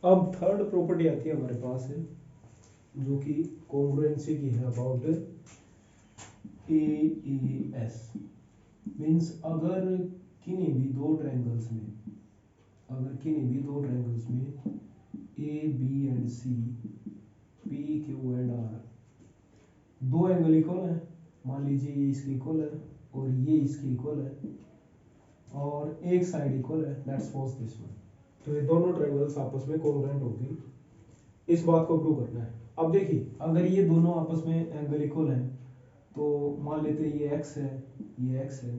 अब third property आती है हमारे पास है, जो कि कॉन्ग्रुएंसी की है, अबाउट AES। मीन्स अगर किन्हीं भी दो ट्रायंगल्स में, A B and C, P Q and R, दो एंगल इक्वल है, मान लीजिए ये इसके इक्वल है और ये इसके इक्वल है और एक साइड इक्वल है, लेट्स सपोज दिस वन, तो ये दोनों ट्रायंगल्स आपस में कॉन्ग्रुएंट होगी। इस बात को प्रूव करना है। अब देखिए, अगर ये दोनों आपस में एंगल इक्वल है तो मान लेते हैं ये x है, ये x है,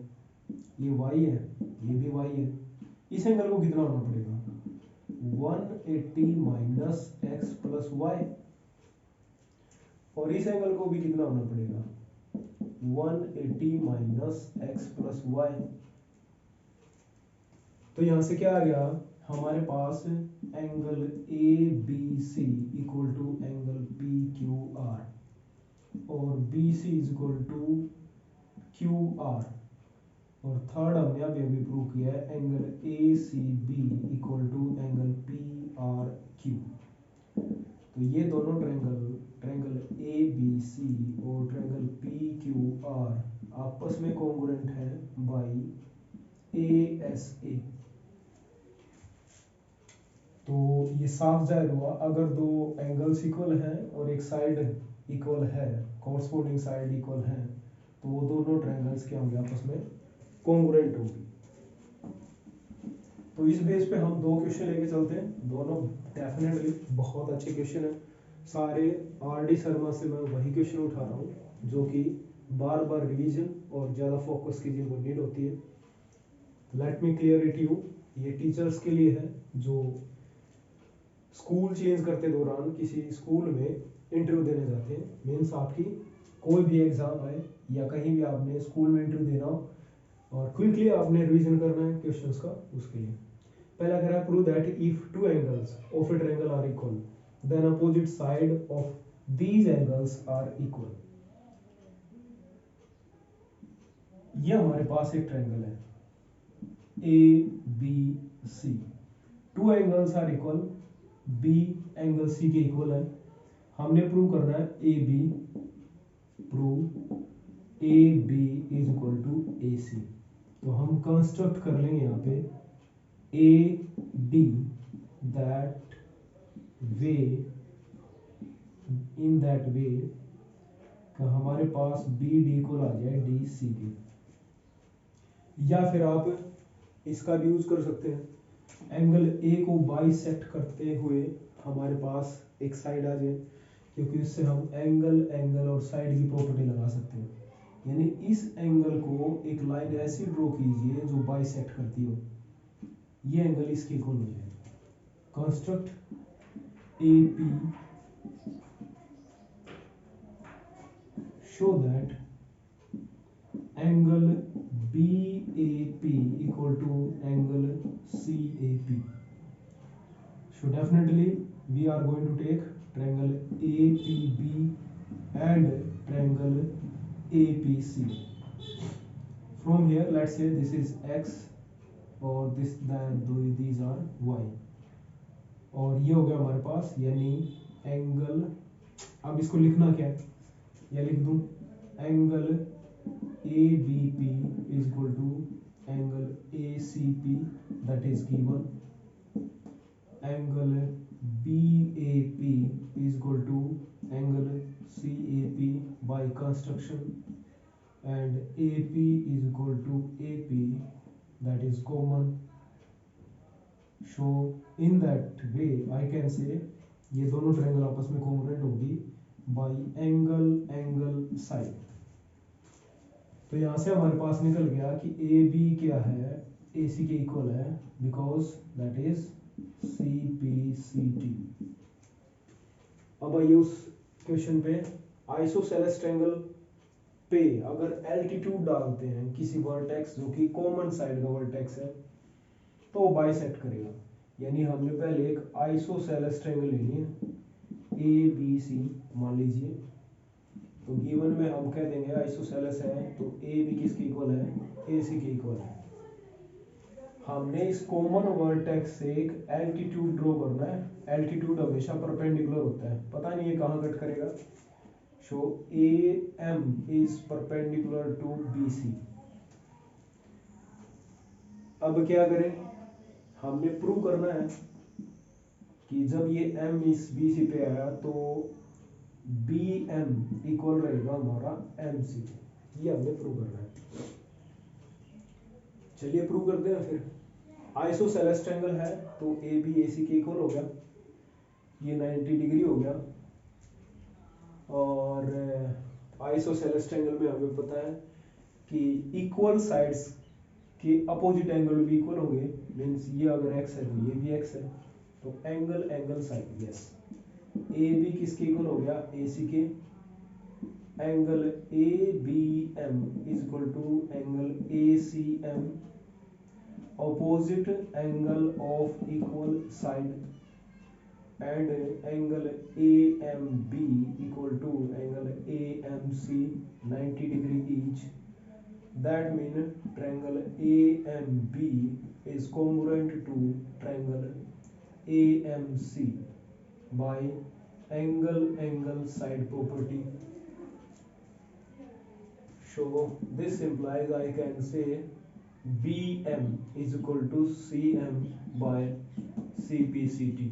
ये y है, ये भी y है। इस एंगल को कितना होना पड़ेगा? 180 माइनस एक्स प्लस वाई। और इस एंगल को भी कितना होना पड़ेगा? 180 माइनस एक्स प्लस वाई। तो यहां से क्या आ गया हमारे पास? Angle A B C equal to angle P Q R और B C is equal to Q R. और थर्ड हमने अभी अभी प्रूव किया है, angle A C B equal to angle P R Q. तो ये दोनों ट्रायंगल ए बी सी और ट्रायंगल पी क्यू आर आपस में कॉन्ग्रुएंट है बाई ए एस ए। तो ये साफ जाहिर हुआ, अगर दो एंगल्स इक्वल हैं और एक साइड इक्वल है, कॉरस्पॉन्डिंग साइड इक्वल है, तो वो दोनों ट्रायंगल्स क्या होंगे? आपस में कॉन्ग्रुएंट होंगे। तो इस बेस पे हम दो क्वेश्चन लेके चलते हैं, दोनों डेफिनेटली बहुत अच्छे क्वेश्चन है। सारे RD शर्मा से मैं वही क्वेश्चन उठा रहा हूँ जो कि बार बार रिवीजन और ज़्यादा फोकस की जिनको नीड होती है। Let me clear it you, ये टीचर्स के लिए है जो स्कूल चेंज करते दौरान किसी स्कूल में इंटरव्यू देने जाते हैं। मीन्स आपकी कोई भी एग्जाम आए या कहीं भी आपने स्कूल में इंटरव्यू देना हो और क्विकली आपने रिवीजन करना है क्वेश्चंस का, उसके लिए पहला कह रहा है prove that if two angles of a triangle are equal then opposite side of these angles are equal. ये हमारे पास एक ट्रायंगल है A B C, two angles are equal, B angle C के इक्वल है। हमने प्रूव करना है A B, prove A B is equal to A C. तो हम कंस्ट्रक्ट कर लेंगे यहाँ पे A D, that way, in that way हमारे पास बी डी इक्वल आ जाए डी सी के। या फिर आप इसका भी यूज कर सकते हैं, एंगल ए को बाइसेक्ट करते हुए हमारे पास एक साइड आ जाए, क्योंकि इससे हम एंगल और साइड की प्रॉपर्टी लगा सकते हैं। यानी इस एंगल को एक लाइन ऐसी ड्रॉ कीजिए जो बाइसेक्ट करती हो, ये एंगल इसके इक्वल हो जाए। Construct A P show that angle BAP equal to angle CAP. So definitely we are going to take triangle APB and triangle APC. From here let's say this is X और these are Y, और ये हो गया हमारे पास, यानी angle, अब इसको लिखना क्या है, या लिख दूं angle ABP is equal to angle ACP, that is given. Angle BAP is equal to angle CAP by construction, and AP is equal to AP, that is common. So in that way I can say ये दोनों triangle आपस में congruent होगी by angle side. तो यहां से हमारे पास निकल गया कि ए बी क्या है, ए सी के इक्वल है, because that is C P C T. अब आइए उस क्वेश्चन पे, आइसोसेलेस ट्रायंगल पे अगर एल्टीट्यूड डालते हैं किसी वर्टेक्स जो कि कॉमन साइड का वर्टेक्स है, तो बाइसेक्ट करेगा। यानी हमने पहले एक आइसोसेलेस ट्रायंगल लेनी है ए बी सी, मान लीजिए, तो गिवन में हम कह देंगे आइसोसेलेस है, तो ए बी किसके इक्वल है, ए सी के इक्वल है। हमने इस कॉमन वर्टेक्स से एक एल्टीट्यूड ड्रॉ करना है। एल्टीट्यूड हमेशा परपेंडिकुलर होता है, पता नहीं ये कहाँ कट करेगा। So A M is perpendicular to B C. अब क्या करें, हमने प्रूव करना है कि जब ये एम इस बी सी पे आया तो बी एम इक्वल रहेगा हमारा एम सी। ये हमने प्रूव करना है। चलिए प्रूव करते हैं फिर। आइसोसेलेस ट्रायंगल है तो ए बी ए सी के इक्वल हो गया, ये 90 डिग्री हो गया। और आइसोसेलेस ट्रायंगल में हमें पता है कि इक्वल साइड्स के अपोजिट एंगल भी इक्वल होंगे। मीन्स ये अगर एक्स है तो ये भी एक्स है, तो angle angle side yes. A B किसके इक्वल हो गया, ए सी के। Angle A B M is equal to angle A C M. opposite angle of equal side and angle AMB equal to angle AMC 90 degree each. That means triangle AMB is congruent to triangle AMC by angle angle side property. So this implies I can say BM is equal to CM by CPCT.